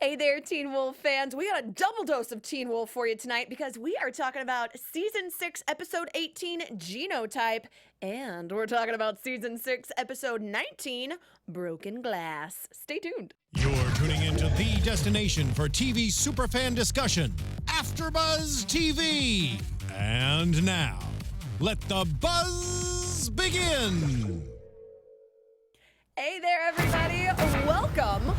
Hey there, Teen Wolf fans. We got a double dose of Teen Wolf for you tonight because we are talking about Season 6, Episode 18, Genotype, and we're talking about Season 6, Episode 19, Broken Glass. Stay tuned. You're tuning into the destination for TV superfan discussion, AfterBuzz TV. And now, let the buzz begin. Hey there, everybody. Welcome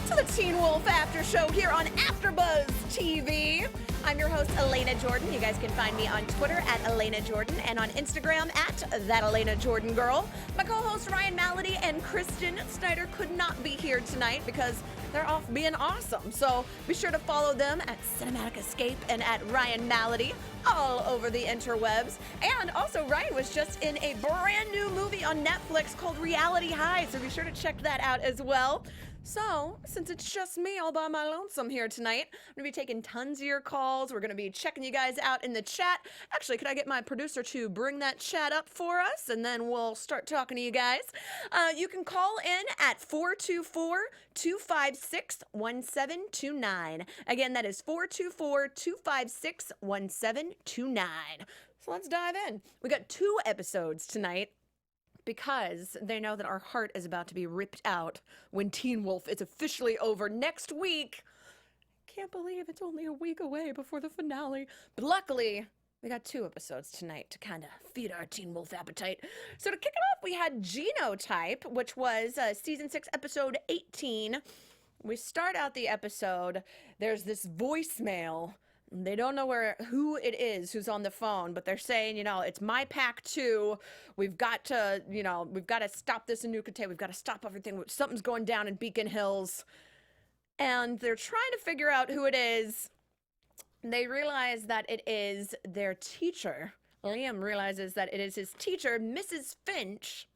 to the Teen Wolf After Show here on AfterBuzz TV. I'm your host, Alana Jordan. You guys can find me on Twitter at Alana Jordan and on Instagram at That Alana Jordan Girl. My co-hosts Ryan Malady and Kristen Snyder could not be here tonight because they're off being awesome. So be sure to follow them at Cinematic Escape and at Ryan Malady all over the interwebs. And also, Ryan was just in a brand new movie on Netflix called Reality High, so be sure to check that out as well. So, since it's just me all by my lonesome here tonight, I'm going to be taking tons of your calls. We're going to be checking you guys out in the chat. Actually, could I get my producer to bring that chat up for us, and then we'll start talking to you guys. You can call in at 424-256-1729. Again, that is 424-256-1729. So let's dive in. We got 2 episodes tonight, because they know that our heart is about to be ripped out when Teen Wolf is officially over next week. Can't believe it's only a week away before the finale. But luckily, we got 2 episodes tonight to kind of feed our Teen Wolf appetite. So to kick it off, we had Genotype, which was Season 6, Episode 18. We start out the episode. There's this voicemail. They don't know who it is who's on the phone, but they're saying, it's my pack too. We've got to stop this inukite. We've got to stop everything. Something's going down in Beacon Hills. And they're trying to figure out who it is. They realize that it is their teacher. Liam realizes that it is his teacher, Mrs. Finch.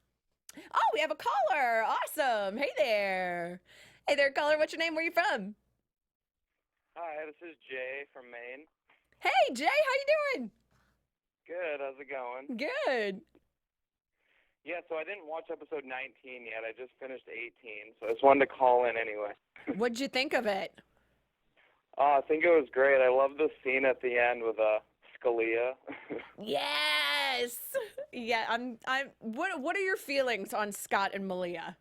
Oh, we have a caller. Awesome. Hey there. Hey there, caller. What's your name? Where are you from? Hi, this is Jay from Maine. Hey, Jay, how you doing? Good, how's it going? Good. Yeah, so I didn't watch episode 19 yet. I just finished 18, so I just wanted to call in anyway. What'd you think of it? I think it was great. I love the scene at the end with Scalia. Yes. Yeah, what are your feelings on Scott and Malia?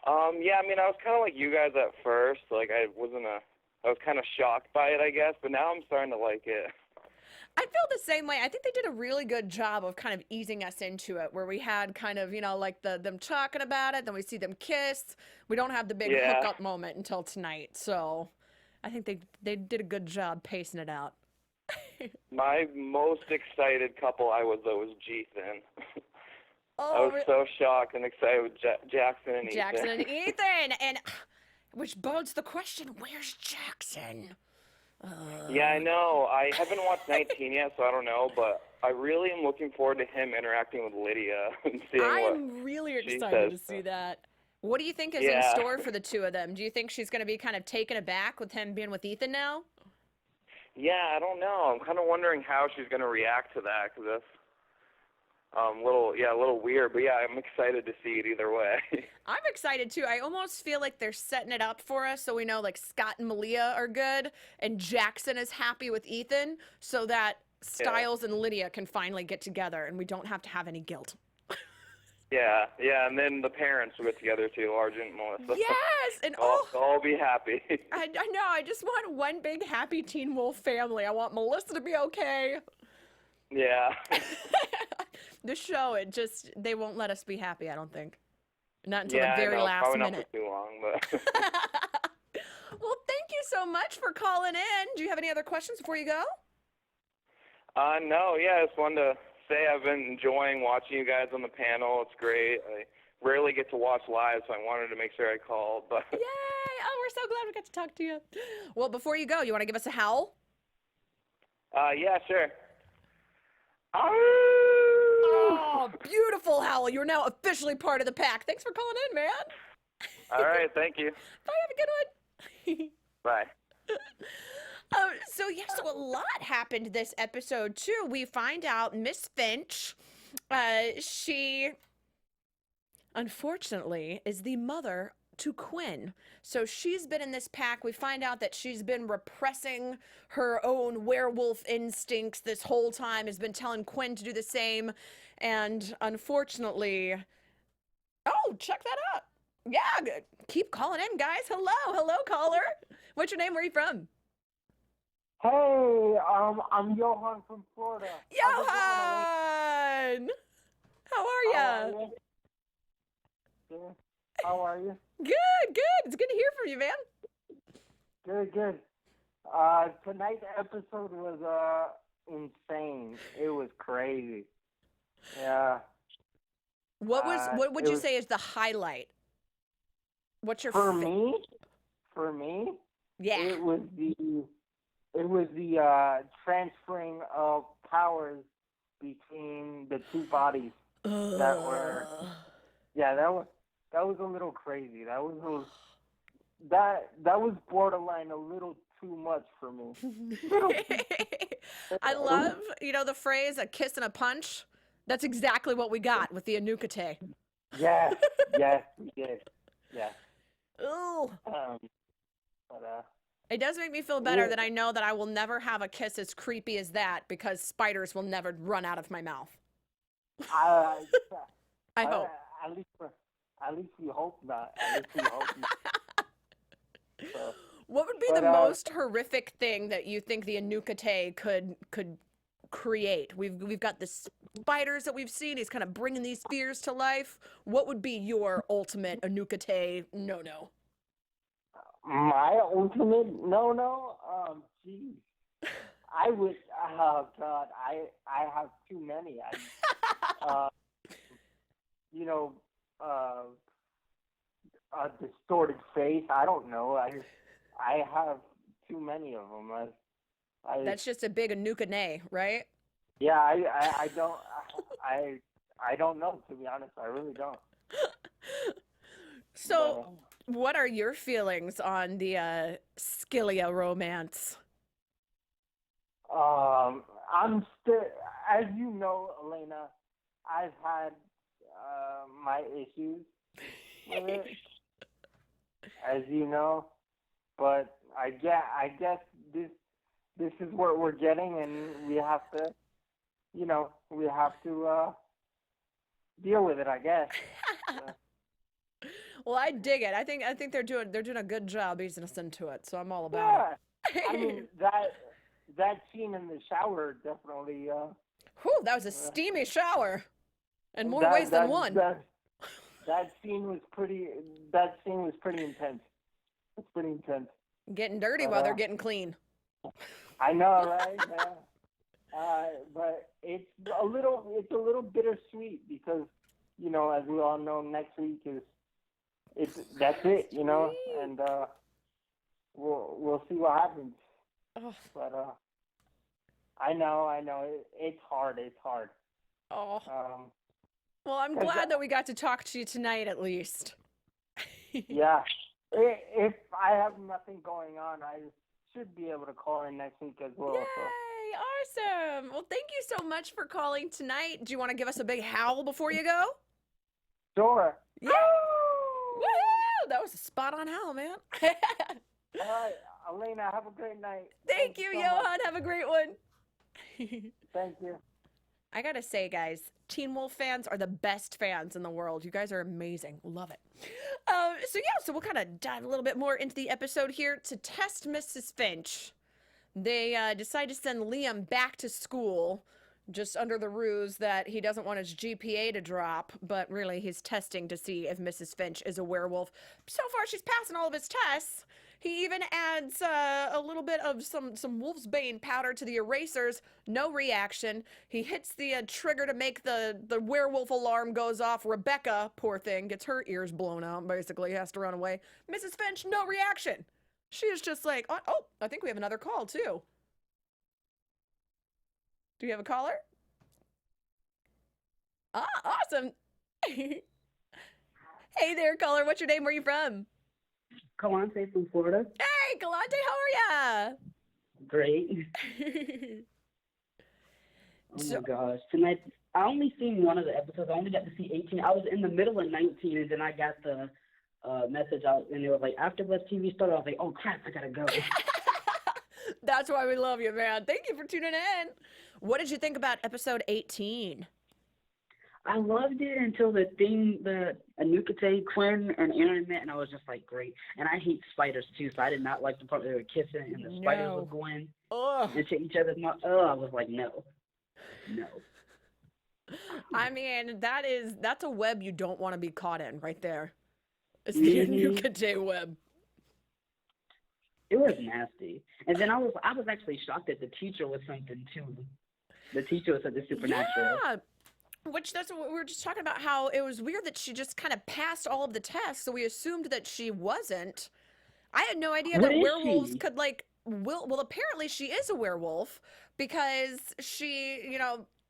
Yeah, I mean, I was kind of like you guys at first. Like, I was kind of shocked by it, I guess, but now I'm starting to like it. I feel the same way. I think they did a really good job of kind of easing us into it, where we had kind of, like them talking about it, then we see them kiss. We don't have the big hookup moment until tonight, so I think they did a good job pacing it out. My most excited couple was Jethan. Oh, I was so shocked and excited with Jackson and Ethan. Jackson and Ethan, and which bodes the question, where's Jackson? Yeah, I know. I haven't watched 19 yet, so I don't know, but I really am looking forward to him interacting with Lydia and seeing I'm really excited to see that. What do you think is in store for the two of them? Do you think she's going to be kind of taken aback with him being with Ethan now? Yeah, I don't know. I'm kind of wondering how she's going to react to that, because that's a little weird, but yeah, I'm excited to see it either way. I'm excited too. I almost feel like they're setting it up for us so we know like Scott and Malia are good and Jackson is happy with Ethan so that Stiles and Lydia can finally get together and we don't have to have any guilt. Yeah, and then the parents will get together too, Argent and Melissa. Yes, and they'll all be happy. I know, I just want one big happy Teen Wolf family. I want Melissa to be okay. Yeah. The show, they won't let us be happy, I don't think. Not until the very last probably minute. Not for too long, but. Well, thank you so much for calling in. Do you have any other questions before you go? No, yeah, I just wanted to say I've been enjoying watching you guys on the panel. It's great. I rarely get to watch live, so I wanted to make sure I called. But Yay! Oh, we're so glad we got to talk to you. Well, before you go, you want to give us a howl? Yeah, sure. Oh, beautiful howl. You're now officially part of the pack. Thanks for calling in, man. All right, thank you. Bye, have a good one. Bye. So a lot happened this episode, too. We find out Miss Finch, she, unfortunately, is the mother to Quinn. So she's been in this pack. We find out that she's been repressing her own werewolf instincts this whole time, has been telling Quinn to do the same. And unfortunately, oh, check that out. Yeah, keep calling in, guys. Hello, caller. What's your name? Where are you from? Hey, I'm Johan from Florida. Johan! How are ya? Good. How are you? Good. It's good to hear from you, man. Good. Tonight's episode was insane. It was crazy. Yeah. What would you say is the highlight? What's your For me? Yeah. It was the transferring of powers between the two bodies that were. Yeah, that was a little crazy. That was borderline a little too much for me. I love, the phrase "a kiss and a punch." That's exactly what we got with the inukite. Yes, we did. Yeah. Ooh. But it does make me feel better that I know that I will never have a kiss as creepy as that because spiders will never run out of my mouth. I hope. At least we hope not. So, what would be the most horrific thing that you think the inukite could create? We've got the spiders that we've seen. He's kind of bringing these fears to life. What would be your ultimate inukite no? My ultimate no? Geez. I would. Oh God, I have too many. A distorted face. I don't know. I have too many of them. That's just a big inukite, right? Yeah, I don't. I don't know, to be honest. I really don't. So, what are your feelings on the Scylla romance? I'm still, as you know, Elena, I've had my issues with it, as you know. But I guess this is what we're getting, and we have to, deal with it, I guess. Well, I dig it. I think they're doing a good job easing us into it, so I'm all about it. I mean that scene in the shower definitely. Whew, that was a steamy shower, in more ways than one. That scene was pretty intense. It's pretty intense. Getting dirty while they're getting clean. I know, right? Yeah. But it's a little bittersweet because, as we all know, next week that's it, and we'll see what happens. Oh. But I know, it's hard. Oh. Well, I'm glad that we got to talk to you tonight, at least. Yeah. If I have nothing going on, I should be able to call in next week as well. Yay! So. Awesome. Well, thank you so much for calling tonight. Do you want to give us a big howl before you go? Sure. Yeah. Woohoo! That was a spot-on howl, man. All right, Elena, have a great night. Thank you, Johan. Have a great one. Thank you. I gotta say, guys, Teen Wolf fans are the best fans in the world. You guys are amazing. Love it. So we'll kind of dive a little bit more into the episode here. To test Mrs. Finch, they decide to send Liam back to school, just under the ruse that he doesn't want his GPA to drop, but really he's testing to see if Mrs. Finch is a werewolf. So far, she's passing all of his tests. He even adds a little bit of some wolf's bane powder to the erasers. No reaction. He hits the trigger to make the werewolf alarm goes off. Rebecca, poor thing, gets her ears blown out, basically, has to run away. Mrs. Finch, no reaction. She is just like, oh, I think we have another call, too. Do you have a caller? Ah, awesome. Hey there, caller. What's your name? Where are you from? Kalante from Florida. Hey, Galante, how are ya? Great. Oh my gosh. Tonight, I only seen one of the episodes. I only got to see 18. I was in the middle of 19, and then I got the message out, and it was like AfterBuzz TV started. I was like, oh crap, I gotta go. That's why we love you, man. Thank you for tuning in. What did you think about episode 18? I loved it until the inukite, Quinn, and Aaron met, and I was just like, great. And I hate spiders too, so I did not like the part where they were kissing and the spiders were going into each other's mouth. Oh, I was like, no. I mean, that's a web you don't want to be caught in right there. It's the inukite web. It was nasty. And then I was actually shocked that the teacher was something too. The teacher was something supernatural. Yeah. Which that's what we were just talking about, how it was weird that she just kind of passed all of the tests, so we assumed that she wasn't. I had no idea that werewolves could well, apparently she is a werewolf because she,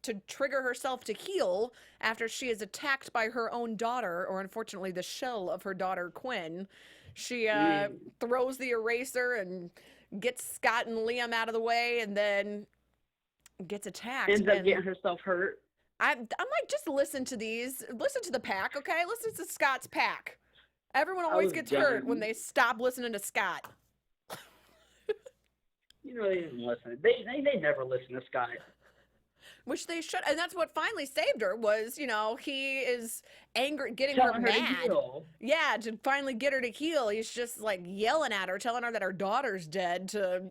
to trigger herself to heal after she is attacked by her own daughter, or unfortunately the shell of her daughter Quinn. She throws the eraser and gets Scott and Liam out of the way, and then gets attacked. Ends up getting herself hurt. I'm like, just listen to these. Listen to the pack, okay? Listen to Scott's pack. Everyone always gets hurt when they stop listening to Scott. They didn't listen. They never listen to Scott. Which they should, and that's what finally saved her was, he is angry, getting her mad. To heal. Yeah, to finally get her to heal. He's just like yelling at her, telling her that her daughter's dead, to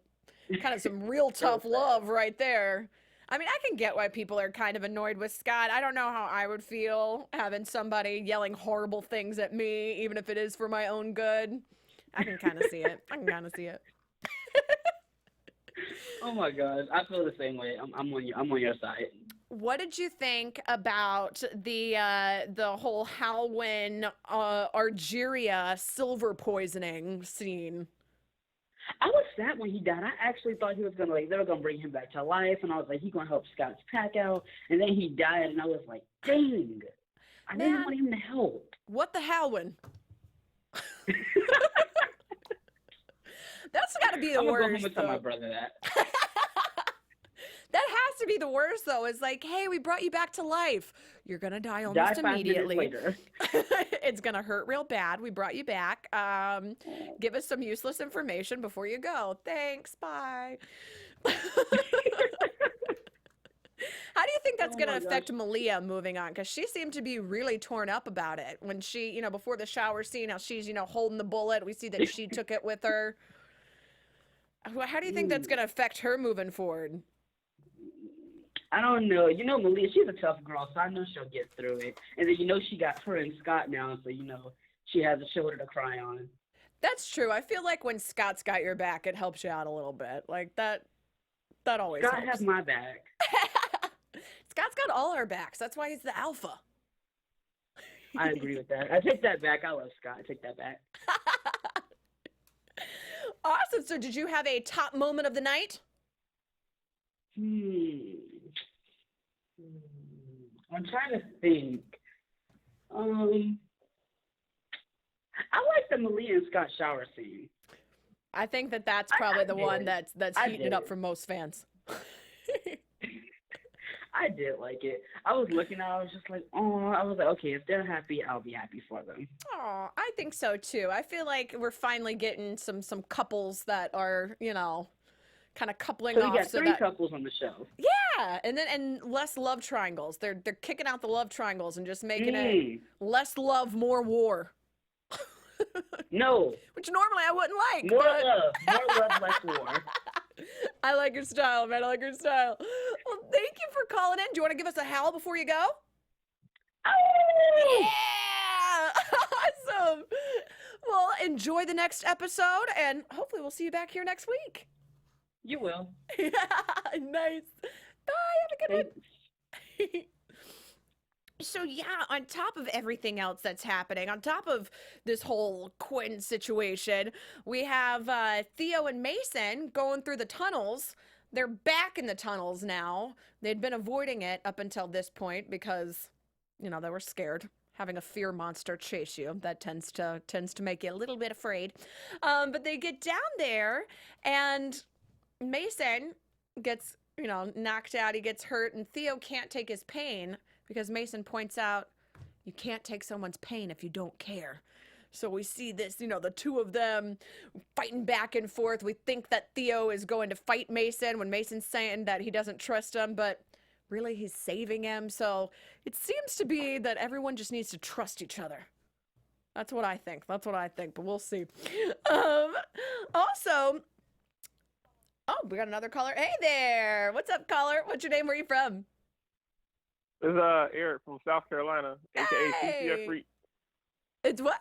kind of some real tough love right there. I mean, I can get why people are kind of annoyed with Scott. I don't know how I would feel having somebody yelling horrible things at me, even if it is for my own good. I can kind of see it. Oh my God, I feel the same way. I'm on your side. What did you think about the whole Halwyn Argeria silver poisoning scene? I was sad when he died. I actually thought he was they were gonna bring him back to life, and I was like, he's gonna help Scott's pack out. And then he died, and I was like, dang, I didn't want him to help. What the Halwyn? That's got to be the worst. I'm gonna go home and tell my brother that. That has to be the worst, though. It's like, hey, we brought you back to life. You're gonna die almost immediately. 5 minutes later. It's gonna hurt real bad. We brought you back. Give us some useless information before you go. Thanks. Bye. How do you think that's gonna affect Malia moving on? Because she seemed to be really torn up about it when she, before the shower scene, how she's, holding the bullet. We see that she took it with her. How do you think that's gonna affect her moving forward? I don't know. Malia, she's a tough girl, so I know she'll get through it. And then, she got her and Scott now, so, she has a shoulder to cry on. That's true. I feel like when Scott's got your back, it helps you out a little bit. Like, that always Scott helps. has my back. Scott's got all our backs. That's why he's the alpha. I agree with that. I take that back. I love Scott. I take that back. Awesome. So did you have a top moment of the night? I'm trying to think. I like the Malia and Scott shower scene. I think that's probably the one that's heating it up for most fans. I did like it. I was looking at it, I was just like, oh, I was like, okay, if they're happy, I'll be happy for them. Oh, I think so too. I feel like we're finally getting some couples that are, kind of coupling off. So we got three couples on the show. Yeah, and less love triangles. They're kicking out the love triangles and just making it less love, more war. No. Which normally I wouldn't like. More love, less war. I like your style, man. I like your style. Well, thank you for calling in. Do you want to give us a howl before you go? Oh! Yeah! Awesome. Well, enjoy the next episode, and hopefully we'll see you back here next week. You will. Yeah, nice. Bye. Have a good one. So yeah, on top of everything else that's happening, on top of this whole Quinn situation, we have Theo and Mason going through the tunnels. They're back in the tunnels now. They'd been avoiding it up until this point because, they were scared. Having a fear monster chase you, that tends to make you a little bit afraid. But they get down there, and Mason gets, knocked out. He gets hurt, and Theo can't take his pain because Mason points out you can't take someone's pain if you don't care. So we see this, the two of them fighting back and forth. We think that Theo is going to fight Mason when Mason's saying that he doesn't trust him, but really he's saving him. So it seems to be that everyone just needs to trust each other. That's what I think. But we'll see. Also, we got another caller. Hey there. What's up, caller? What's your name? Where are you from? This is Eric from South Carolina, a.k.a. CCF Freak. It's what?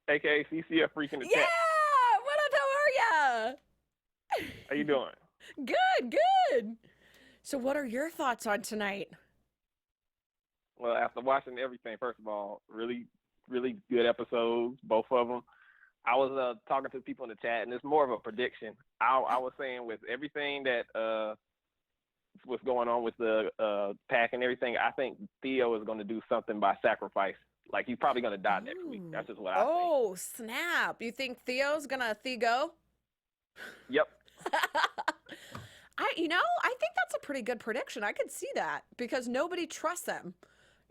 A.k.a. CCF Freak in the Yeah! chat. What up? How are ya? How you doing? Good. So what are your thoughts on tonight? Well, after watching everything, first of all, really, really good episodes, both of them. I was talking to people in the chat, and it's more of a prediction. I was saying with everything that was going on with the pack and everything, I think Theo is going to do something by sacrifice. Like, he's probably going to die next week. That's just what I think. Oh, snap. You think Theo's going to Theo? Yep. I think that's a pretty good prediction. I could see that because nobody trusts him.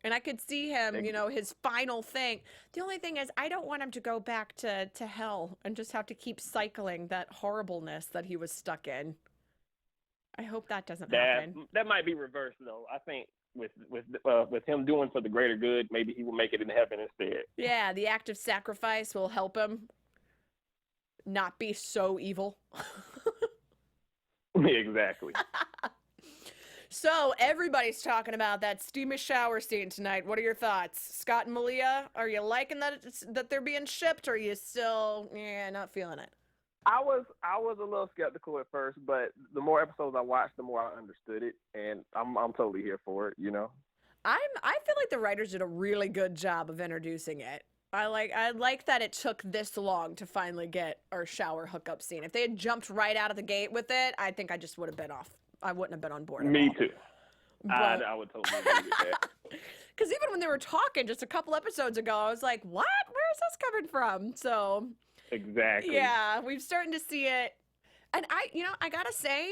And I could see him, his final thing. The only thing is I don't want him to go back to hell and just have to keep cycling that horribleness that he was stuck in. I hope that doesn't happen. That might be reversed, though. I think with him doing for the greater good, maybe he will make it in heaven instead. Yeah, the act of sacrifice will help him not be so evil. Exactly. So everybody's talking about that steamy shower scene tonight. What are your thoughts? Scott and Malia, are you liking that they're being shipped, or are you still not feeling it? I was a little skeptical at first, but the more episodes I watched, the more I understood it, and I'm totally here for it, I feel like the writers did a really good job of introducing it. I like that it took this long to finally get our shower hookup scene. If they had jumped right out of the gate with it, I think I just would have been off. I wouldn't have been on board. Me too. But I would totally agree with that. Because even when they were talking just a couple episodes ago, I was like, what? Where is this coming from? So exactly. Yeah, we're starting to see it. And I gotta say,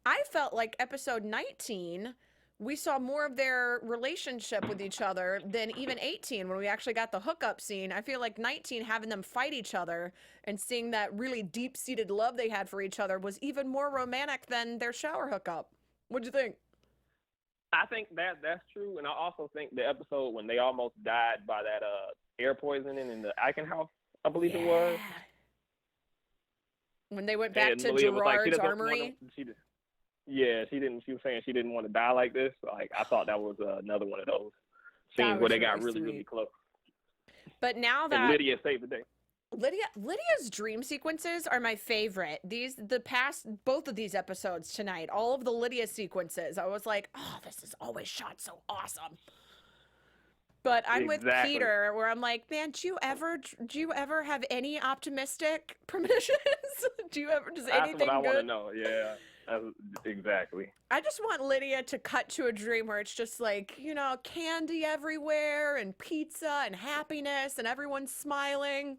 I felt like episode 19, we saw more of their relationship with each other than even 18 when we actually got the hookup scene. I feel like 19, having them fight each other and seeing that really deep-seated love they had for each other was even more romantic than their shower hookup. What'd you think? I think that's true, and I also think the episode when they almost died by that air poisoning in the Icon house, I believe it was. When they went back and to Malia Gerard's armory. She was saying she didn't want to die like this. Like, I thought that was another one of those scenes where they got really, really close. But now that and Lydia saved the day. Lydia's dream sequences are my favorite. Both of these episodes tonight, all of the Lydia sequences, I was like, oh, this is always shot so awesome. But I'm with Peter, where I'm like, man, do you ever have any optimistic premonitions? Does anything That's what I good? want to know. Yeah, exactly. I just want Lydia to cut to a dream where it's just like, candy everywhere and pizza and happiness and everyone's smiling.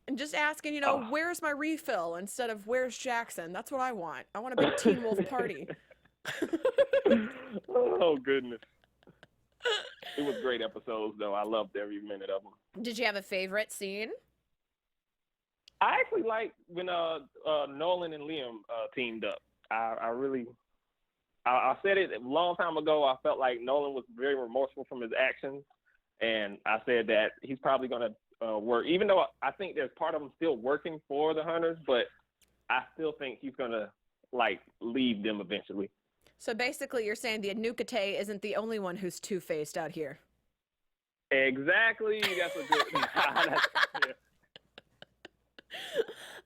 And just asking, where's my refill instead of where's Jackson? That's what I want. I want a big Teen Wolf party. Oh, goodness. It was great episodes, though. I loved every minute of them. Did you have a favorite scene? I actually liked when Nolan and Liam teamed up. I said it a long time ago. I felt like Nolan was very remorseful from his actions, and I said that he's probably going to work, even though I think there's part of him still working for the Hunters, but I still think he's going to, leave them eventually. So basically you're saying the inukite isn't the only one who's two-faced out here. Exactly. That's a good... yeah.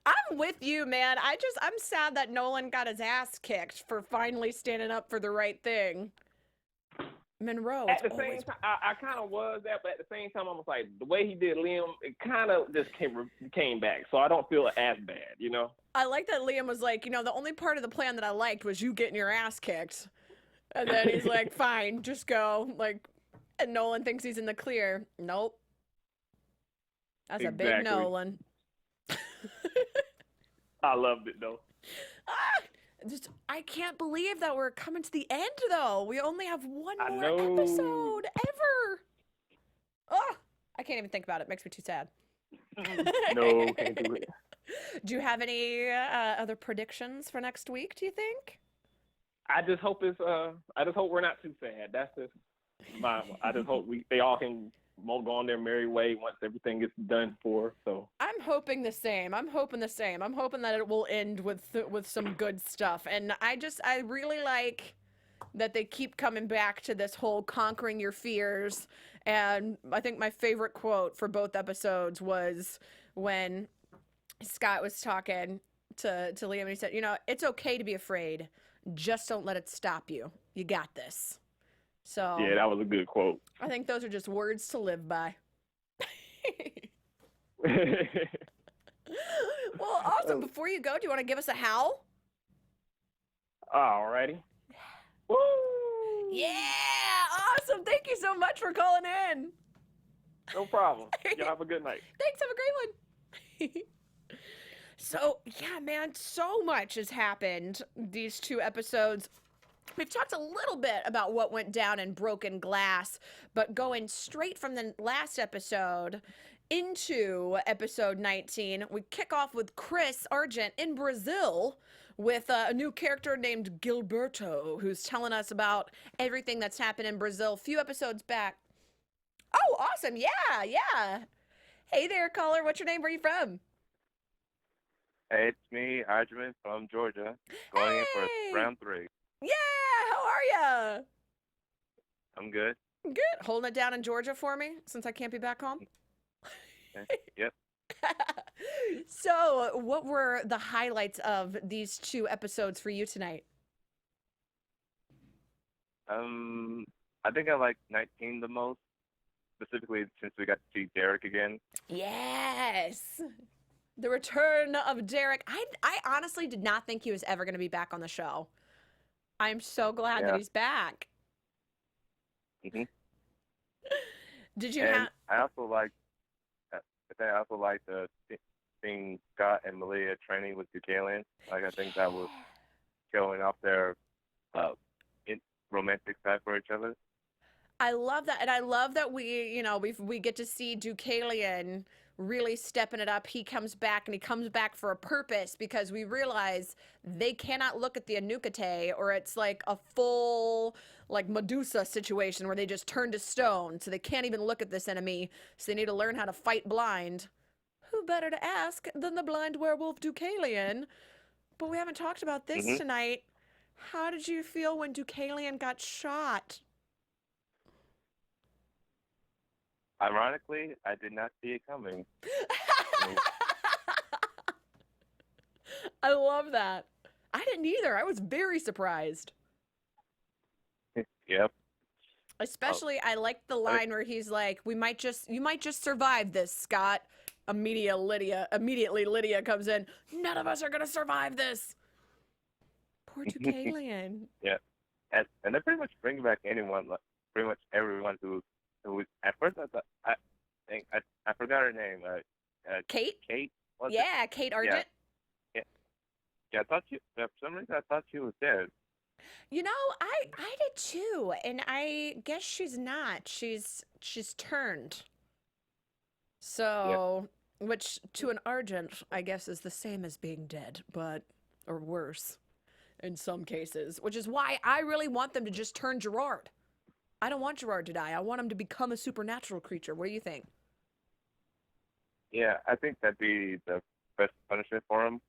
I'm with you, man. I'm sad that Nolan got his ass kicked for finally standing up for the right thing. Monroe. At the same time, I kind of was that, but at the same time, I was like, the way he did Liam, it kind of just came back. So I don't feel as bad, I like that Liam was like, the only part of the plan that I liked was you getting your ass kicked. And then he's like, fine, just go. And Nolan thinks he's in the clear. Nope. That's a big Nolan. I loved it, though. I can't believe that we're coming to the end, though. We only have one more episode ever. Oh, I can't even think about it. It makes me too sad. No, can't do it. Do you have any other predictions for next week, do you think? I just hope we're not too sad. That's just I just hope they all can go on their merry way once everything gets done for. So I'm hoping the same. I'm hoping that it will end with some good stuff. And I really like that they keep coming back to this whole conquering your fears. And I think my favorite quote for both episodes was when Scott was talking to Liam and he said, it's okay to be afraid. Just don't let it stop you. You got this. So yeah, that was a good quote. I think those are just words to live by. Well, awesome. Before you go, do you want to give us a howl? Alrighty. Woo! Yeah, awesome. Thank you so much for calling in. No problem. Y'all have a good night. Thanks. Have a great one. So, yeah, man, so much has happened these 2 episodes. We've talked a little bit about what went down in Broken Glass, but going straight from the last episode into episode 19, we kick off with Chris Argent in Brazil with a new character named Gilberto, who's telling us about everything that's happened in Brazil a few episodes back. Oh, awesome. Yeah. Hey there, caller. What's your name? Where are you from? Hey, it's me, Arjun from Georgia, going in for round 3. Yeah, how are ya? I'm good. Good. Holding it down in Georgia for me since I can't be back home? Yep. So, what were the highlights of these 2 episodes for you tonight? I think I like 19 the most, specifically since we got to see Derek again. Yes. The return of Derek. I honestly did not think he was ever going to be back on the show. I'm so glad that he's back. Mm-hmm. Did you have? I also like seeing Scott and Malia training with Deucalion. Like, I think that was showing off their romantic side for each other. I love that, and I love that we get to see Deucalion really stepping it up. He comes back, and he comes back for a purpose, because we realize they cannot look at the inukite, or it's like a full Medusa situation where they just turn to stone, so they can't even look at this enemy, so they need to learn how to fight blind. Who better to ask than the blind werewolf Deucalion? But we haven't talked about this tonight. How did you feel when Deucalion got shot? Ironically, I did not see it coming. I love that. I didn't either. I was very surprised. Yep. Especially, I liked the line where he's like, you might just survive this, Scott. Immediately Lydia comes in. None of us are going to survive this. Poor Deucalion. Yeah. And they pretty much bring back pretty much everyone who at first I forgot her name. Kate? Kate? Kate Argent. Yeah, for some reason I thought she was dead. I did too, and I guess she's not. She's turned. So, which to an Argent, I guess, is the same as being dead, or worse in some cases, which is why I really want them to just turn Gerard. I don't want Gerard to die. I want him to become a supernatural creature. What do you think? Yeah, I think that'd be the best punishment for him,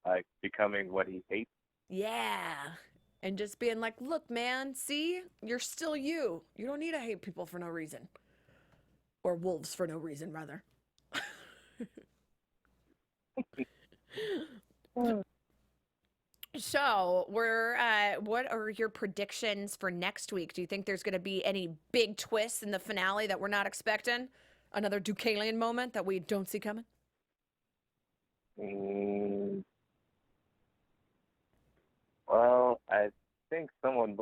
like becoming what he hates. Yeah. And just being like, look, man, see? You're still you. You don't need to hate people for no reason. Or wolves for no reason, rather. So, what are your predictions for next week? Do you think there's going to be any big twists in the finale that we're not expecting? Another Deucalion moment that we don't see coming? Well, I think someone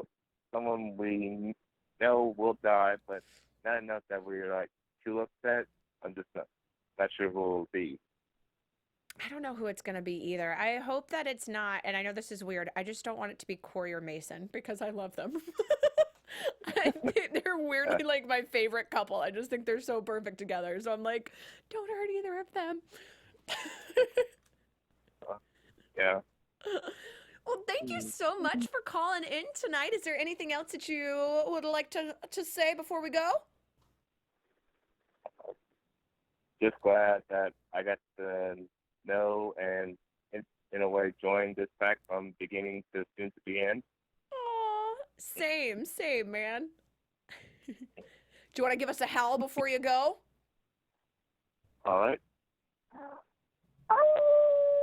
we know will die, but not enough that we're too upset. I'm just not sure who it will be. I don't know who it's going to be either. I hope that it's not, and I know this is weird, I just don't want it to be Corey or Mason, because I love them. I think they're weirdly like my favorite couple. I just think they're so perfect together. So I'm like, don't hurt either of them. Yeah. Well, thank you so much for calling in tonight. Is there anything else that you would like to say before we go? Just glad that I got to know and, in a way, join this pack from beginning to soon to be end. Aw, same, man. Do you want to give us a howl before you go? All right.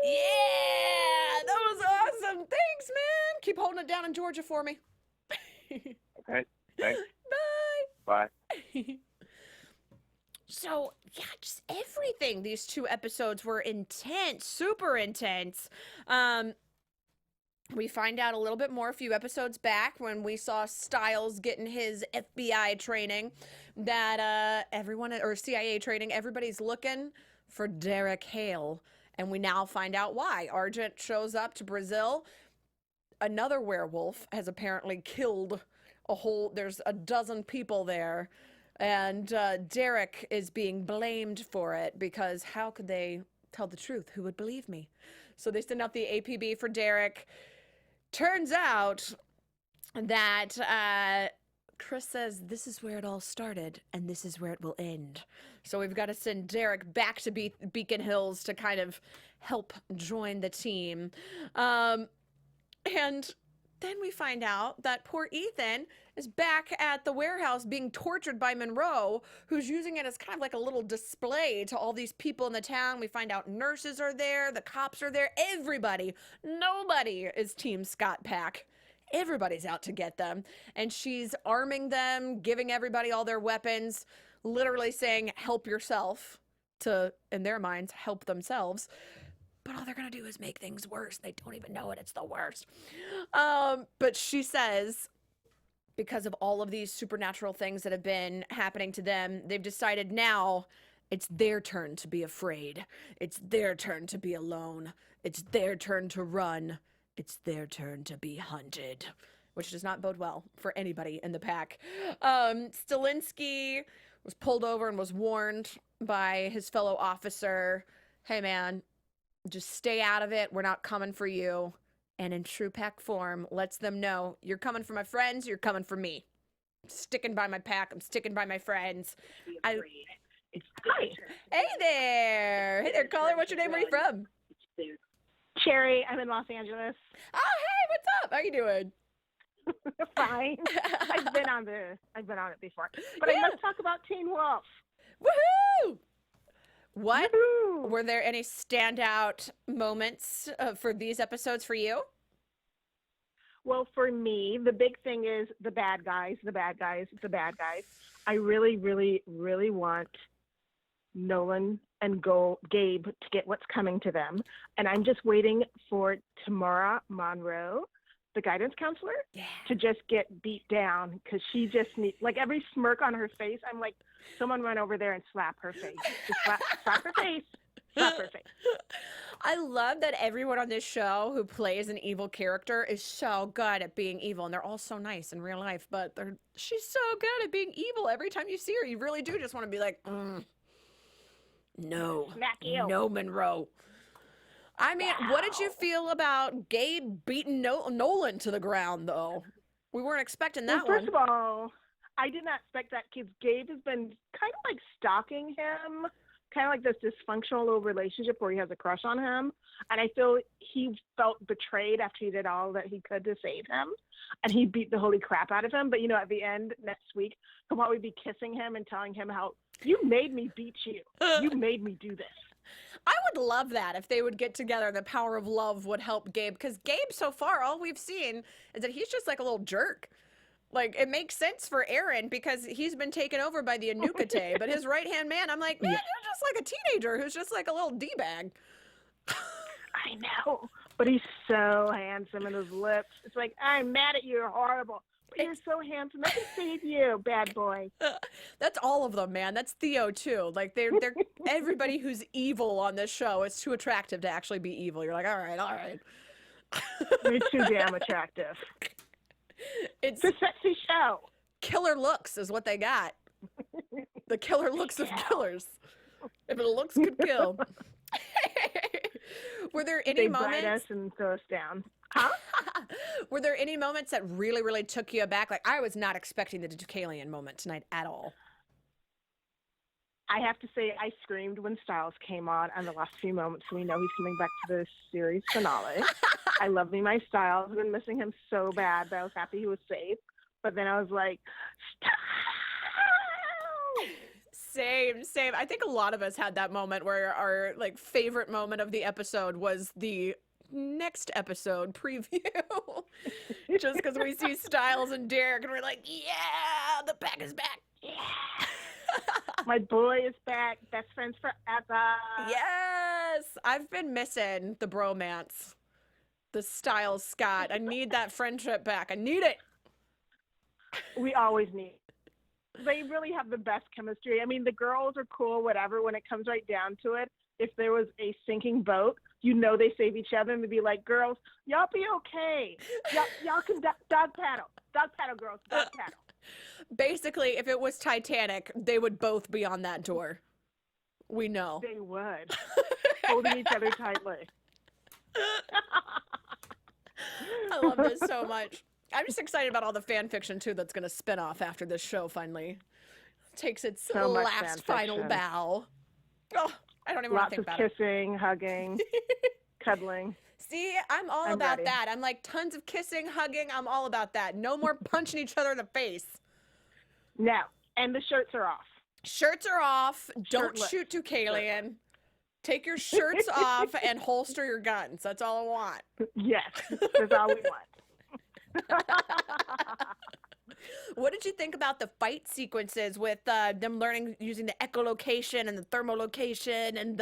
Yeah, that was awesome. Thanks, man. Keep holding it down in Georgia for me. Okay. Thanks. Bye. Bye. So, yeah, just everything. These 2 episodes were intense, super intense. We find out a little bit more a few episodes back when we saw Stiles getting his FBI training that everyone, or CIA training, everybody's looking for Derek Hale. And we now find out why. Argent shows up to Brazil. Another werewolf has apparently killed there's a dozen people there. And Derek is being blamed for it because how could they tell the truth? Who would believe me? So they send out the APB for Derek. Turns out that Chris says this is where it all started and this is where it will end. So we've got to send Derek back to Beacon Hills to kind of help join the team. And then we find out that poor Ethan is back at the warehouse being tortured by Monroe, who's using it as kind of like a little display to all these people in the town. We find out nurses are there, the cops are there, everybody. Nobody is Team Scott Pack. Everybody's out to get them. And she's arming them, giving everybody all their weapons, literally saying, help yourself, to, in their minds, help themselves. But all they're going to do is make things worse. They don't even know it. It's the worst. But she says, because of all of these supernatural things that have been happening to them, they've decided now it's their turn to be afraid. It's their turn to be alone. It's their turn to run. It's their turn to be hunted, which does not bode well for anybody in the pack. Stilinski was pulled over and was warned by his fellow officer, hey man, just stay out of it. We're not coming for you. And in true pack form, lets them know, you're coming for my friends, you're coming for me. I'm sticking by my pack, I'm sticking by my friends. Hi. Hey there. Hey there, caller. What's your name? Where are you from? Cherry, I'm in Los Angeles. Oh, hey, what's up? How you doing? Fine. I've been on it before. But Yeah. I must talk about Teen Wolf. Woohoo! What? Woohoo! Were there any standout moments for these episodes for you? Well, for me, the big thing is the bad guys. I really, really, really want Nolan and Gabe to get what's coming to them. And I'm just waiting for Tamara Monroe, the guidance counselor, to just get beat down because she just needs, like every smirk on her face, I'm like, someone run over there and slap her face. Just slap her face. Slap her face. I love that everyone on this show who plays an evil character is so good at being evil, and they're all so nice in real life, but she's so good at being evil. Every time you see her, you really do just want to be like, no, Smack you. no, Monroe. I mean, what did you feel about Gabe beating Nolan to the ground, though? We weren't expecting that Well, first one. of all, I did not expect that because Gabe has been kind of like stalking him, kind of like this dysfunctional little relationship where he has a crush on him. And I feel he felt betrayed after he did all that he could to save him. And he beat the holy crap out of him. But, you know, at the end next week, he'll probably be kissing him and telling him how, you made me beat you. You made me do this. I would love that if they would get together and the power of love would help Gabe. Because Gabe, so far, all we've seen is that he's just like a little jerk. Like, it makes sense for Aaron because he's been taken over by the inukite. But his right-hand man, I'm like, man, you're just like a teenager who's just like a little D-bag. I know. But he's so handsome in his lips. It's like, I'm mad at you. You're horrible. But you're so handsome. I can save you, bad boy. That's all of them, man. That's Theo, too. Like, they're everybody who's evil on this show is too attractive to actually be evil. You're like, all right. You're too damn attractive. It's a sexy show. killer looks is what they got. The killer looks of killers. If it looks could kill. Were there any they moments? bite us and throw us down. Huh? Were there any moments that really, really took you aback? Like, I was not expecting the Deucalion moment tonight at all. I have to say, I screamed when Stiles came on the last few moments, so we know he's coming back to the series finale. I love me my Stiles. I've been missing him so bad, but I was happy he was safe. But then I was like, Stiles! Same. I think a lot of us had that moment where our like favorite moment of the episode was the next episode preview. Just because we see Stiles and Derek and we're like, yeah, the pack is back. Yeah. My boy is back. Best friends forever. Yes. I've been missing the bromance. The Stiles Scott. I need that friendship back. I need it. We always need it. They really have the best chemistry. I mean, the girls are cool, whatever. When it comes right down to it, if there was a sinking boat, you know they save each other and they'd be like, girls, y'all be okay. Y'all can dog paddle. Dog paddle, girls. Dog paddle. Basically, if it was Titanic, they would both be on that door. We know. They would. Holding each other tightly. I love this so much. I'm just excited about all the fan fiction, too, that's going to spin off after this show finally takes its So much last fan final fiction. bow. Oh, I don't even want to think Lots about of kissing, hugging, cuddling. See, I'm all I'm about ready. that. I'm like, tons of kissing, hugging. I'm all about that. No more punching each other in the face. No. And the shirts are off. Shirts are off. Don't Shirtless. shoot Deucalion. Take your shirts off and holster your guns. That's all I want. Yes. That's all we want. What did you think about the fight sequences with them learning using the echolocation and the thermalocation and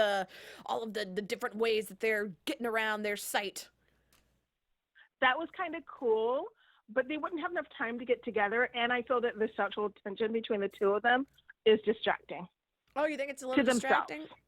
all of the different ways that they're getting around their sight? That was kind of cool, but they wouldn't have enough time to get together, and I feel that the sexual tension between the two of them is distracting. Oh, you think it's a little To distracting? themselves.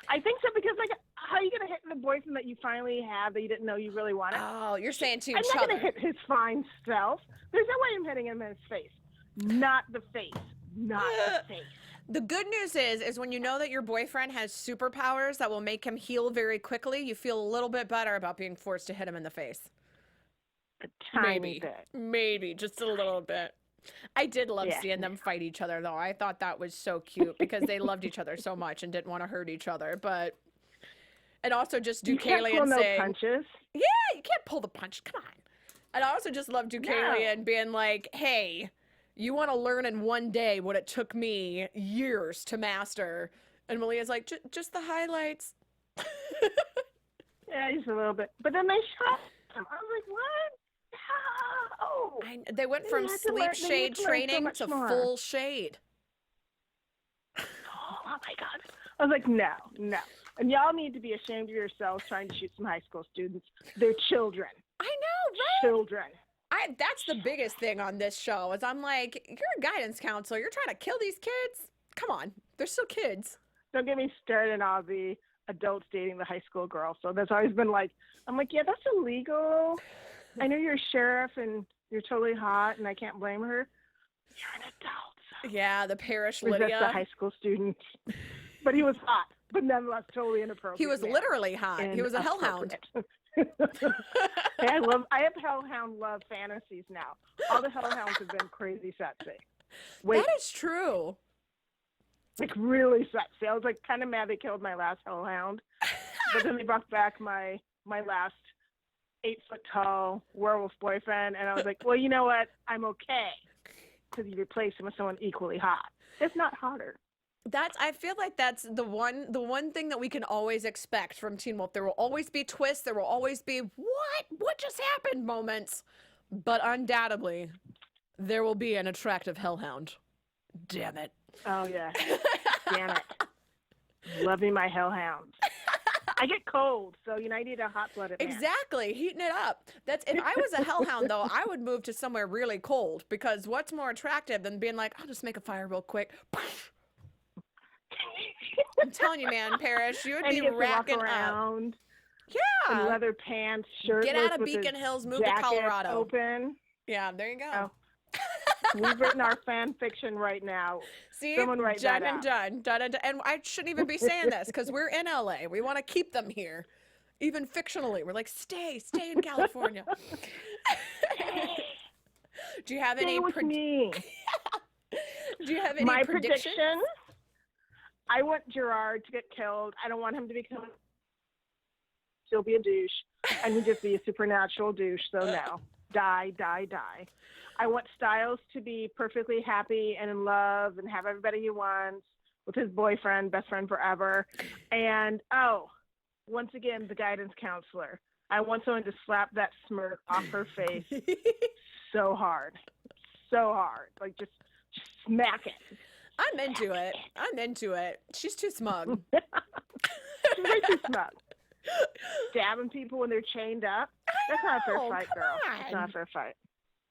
I think so, because like, how are you going to hit the boyfriend that you finally have that you didn't know you really wanted? Oh, you're saying to I'm each not other. going to hit his fine self. There's no way I'm hitting him in his face. Not the face. Not the face. The good news is when you know that your boyfriend has superpowers that will make him heal very quickly, you feel a little bit better about being forced to hit him in the face. A tiny bit. Maybe, just a little bit. I did love seeing them fight each other, though. I thought that was so cute because they loved each other so much and didn't want to hurt each other. And also just You can't pull Deucalion saying, no punches. yeah, you can't pull the punch. Come on. And I also just love Deucalion being like, hey, you want to learn in one day what it took me years to master. And Malia's like, just the highlights. Yeah, just a little bit. But then they shot him. I was like, what? No. They went from had to sleep learn- they shade need to learn so training much to more. full shade. Oh my God. I was like, no. And y'all need to be ashamed of yourselves trying to shoot some high school students. They're children. I know, right? Children. That's the biggest thing on this show is I'm like, you're a guidance counselor. You're trying to kill these kids? Come on. They're still kids. Don't get me started on all the adults dating the high school girl. So that's always been like, I'm like, yeah, that's illegal. I know you're a sheriff and you're totally hot and I can't blame her. You're an adult. So Yeah, the parish resist the Lydia. high school student. But he was hot, but nonetheless totally inappropriate. He was man. literally hot. He was a hellhound. Inappropriate. Hey, I have hellhound love fantasies now. All the hellhounds have been crazy sexy. Wait, That is true. like really sexy. I was like kind of mad they killed my last hellhound, but then they brought back my last 8-foot-tall werewolf boyfriend, and I was like, well, you know what? I'm okay because you replaced him with someone equally hot, if not hotter. I feel like that's the one thing that we can always expect from Teen Wolf. There will always be twists. There will always be what just happened moments, but undoubtedly there will be an attractive hellhound. Damn it. Oh yeah, damn it. Loving my hellhounds. I get cold, so I need a hot-blooded man. Exactly, heating it up. If I was a hellhound though, I would move to somewhere really cold because what's more attractive than being like, I'll just make a fire real quick. I'm telling you, man, Parrish, you would And be you get to walk racking up. around Yeah. in leather pants, shirtless Get out of with his Beacon Hills, move to jacket Colorado. Open. Yeah, there you go. Oh. We've written our fan fiction right now. See, Someone write done that and out. done and done. And I shouldn't even be saying this because we're in LA. We want to keep them here, even fictionally. We're like, stay in California. Do you have Stay any? with me. Do you have any My predictions? prediction? I want Gerard to get killed. I don't want him to become. He'll be a douche, and he'd just be a supernatural douche. So no, die. I want Stiles to be perfectly happy and in love and have everybody he wants with his boyfriend, best friend forever. And once again, the guidance counselor. I want someone to slap that smirk off her face so hard, like just smack it. I'm into it. She's too smug. She's way too smug. Stabbing people when they're chained up. That's not a fair fight, girl. It's not a fair fight.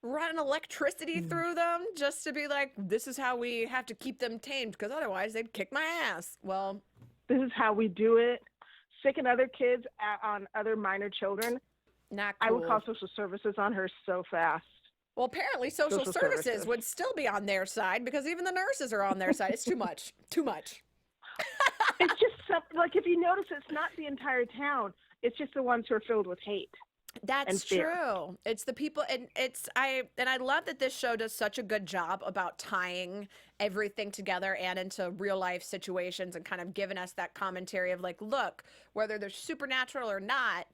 Running electricity through them just to be like, this is how we have to keep them tamed because otherwise they'd kick my ass. Well, this is how we do it. Sicking other kids on other minor children. Not cool. I would call social services on her so fast. Well, apparently social services would still be on their side because even the nurses are on their side. It's too much. Too much. It's just something, like if you notice, it's not the entire town. It's just the ones who are filled with hate. That's true. It's the people, and I love that this show does such a good job about tying everything together and into real life situations and kind of giving us that commentary of like, look, whether they're supernatural or not,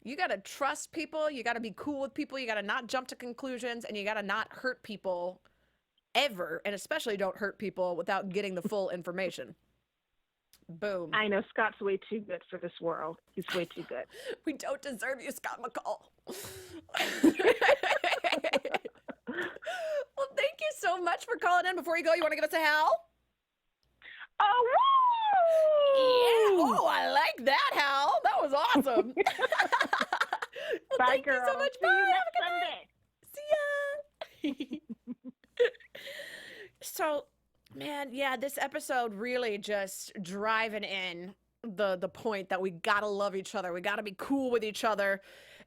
you got to trust people, you got to be cool with people, you got to not jump to conclusions, and you got to not hurt people ever, and especially don't hurt people without getting the full information. Boom. I know Scott's way too good for this world. He's way too good. We don't deserve you, Scott McCall. Well, thank you so much for calling in. Before you go, you want to give us a Hal? Oh, woo! Yeah. Oh, I like that, Hal. That was awesome. Well, bye, thank girl. you so much. See you next Sunday. See ya. So, man, yeah, this episode really just driving in the point that we gotta love each other. We gotta be cool with each other.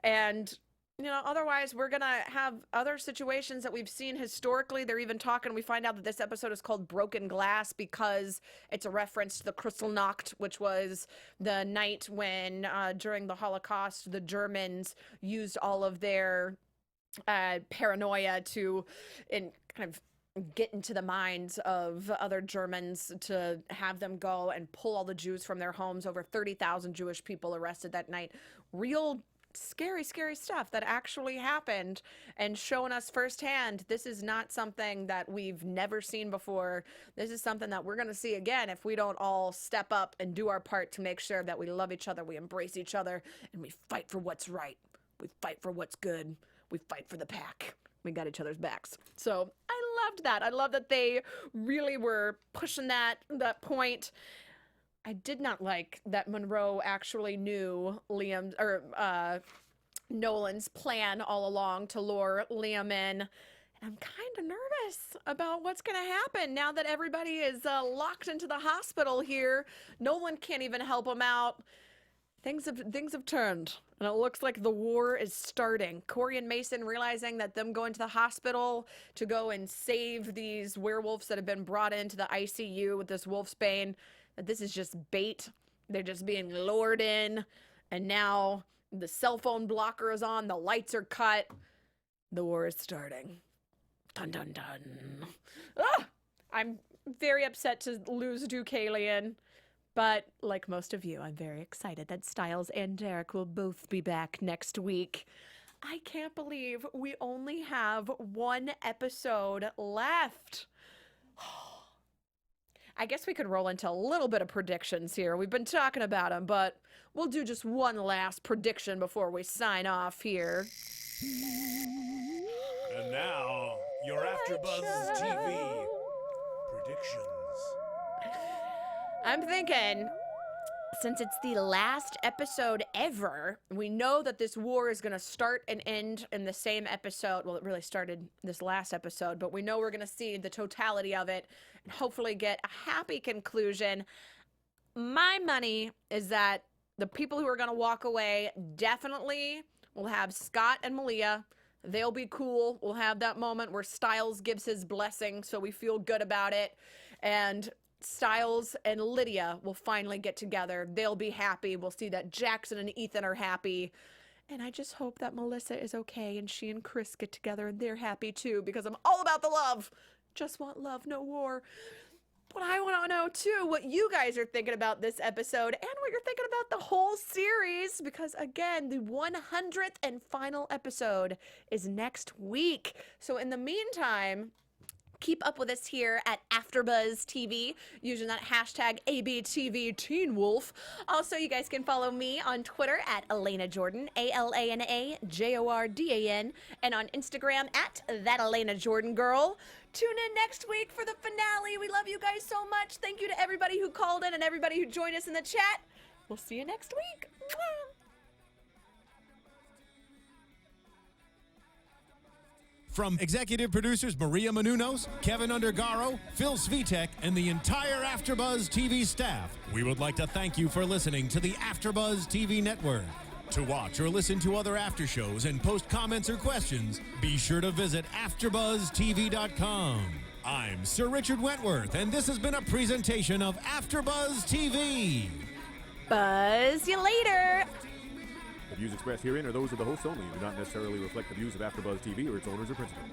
And, you know, otherwise we're gonna have other situations that we've seen historically. They're even talking, we find out that this episode is called Broken Glass because it's a reference to the Kristallnacht, which was the night when, during the Holocaust, the Germans used all of their paranoia to kind of get into the minds of other Germans to have them go and pull all the Jews from their homes. Over 30,000 Jewish people arrested that night. Real scary stuff that actually happened, and showing us firsthand this is not something that we've never seen before. This is something that we're going to see again if we don't all step up and do our part to make sure that we love each other, we embrace each other, and we fight for what's right. We fight for what's good. We fight for the pack. We got each other's backs. So I loved that. I love that they really were pushing that point. I did not like that Monroe actually knew Nolan's plan all along to lure Liam in. And I'm kind of nervous about what's going to happen now that everybody is locked into the hospital here. Nolan can't even help him out. Things have turned, and it looks like the war is starting. Corey and Mason realizing that them going to the hospital to go and save these werewolves that have been brought into the ICU with this wolfsbane, that this is just bait. They're just being lured in, and now the cell phone blocker is on, the lights are cut. The war is starting. Dun, dun, dun. Ah! I'm very upset to lose Deucalion. But like most of you, I'm very excited that Stiles and Derek will both be back next week. I can't believe we only have one episode left. I guess we could roll into a little bit of predictions here. We've been talking about them, but we'll do just one last prediction before we sign off here. And now, your AfterBuzz TV predictions. I'm thinking, since it's the last episode ever, we know that this war is going to start and end in the same episode. Well, it really started this last episode, but we know we're going to see the totality of it and hopefully get a happy conclusion. My money is that the people who are going to walk away definitely will have Scott and Malia. They'll be cool. We'll have that moment where Stiles gives his blessing, so we feel good about it. And Stiles and Lydia will finally get together. They'll be happy. We'll see that Jackson and Ethan are happy. And I just hope that Melissa is okay and she and Chris get together and they're happy too, because I'm all about the love. Just want love, no war. But I want to know too what you guys are thinking about this episode and what you're thinking about the whole series, because again, the 100th and final episode is next week. So in the meantime, keep up with us here at AfterBuzz TV using that hashtag ABTVTeenWolf. Also, you guys can follow me on Twitter at Alana Jordan, ALANAJORDAN, and on Instagram at That Alana Jordan Girl. Tune in next week for the finale. We love you guys so much. Thank you to everybody who called in and everybody who joined us in the chat. We'll see you next week. Mwah. From executive producers Maria Menounos, Kevin Undergaro, Phil Svitek, and the entire AfterBuzz TV staff, we would like to thank you for listening to the AfterBuzz TV network. To watch or listen to other after shows and post comments or questions, be sure to visit AfterBuzzTV.com. I'm Sir Richard Wentworth, and this has been a presentation of AfterBuzz TV. Buzz you later. The views expressed herein are those of the hosts only and do not necessarily reflect the views of AfterBuzz TV or its owners or principals.